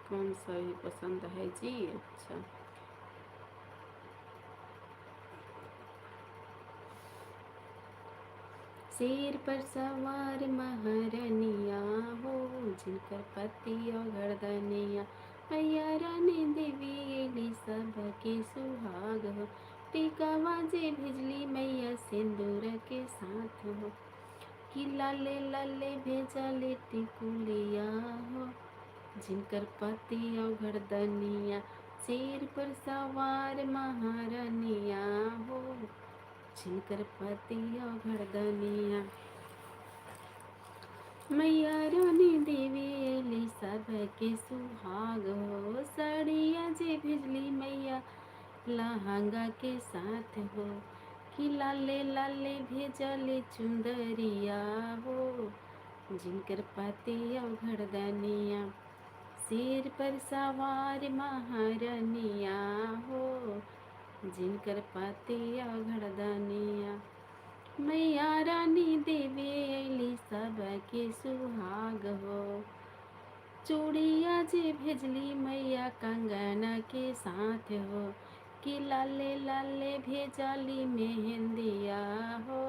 कौन सा ही पसंद है जी? अच्छा। शेर पर सवार महारनिया हो, जिनकर पति और गर्दनिया, मैया रानी देवी एली सबके सुहाग हो। टीका बाजे भिजली मैया सिंदूर के साथ हो, कि लाले लाले भेजले टिकुलिया हो, जिनकर पति और गर्दनिया, शेर पर सवार महारनिया हो, जिनकर पति और गर्दनिया, मैया रानी देवी एली सबके सुहाग हो। साड़िया जे भिजली मैया लहंगा के साथ हो, कि लाले लाले भेजले चुंदरिया हो, जिनकर पति और गर्दनिया, शेर पर सवार महारनिया हो, जिनकर पति और गर्दनिया, मैया रानी देवी एली सबके सुहाग हो। चूड़िया जे भेजली मैया कंगना के साथ हो, कि लाले लाले भेजली मेहंदिया हो।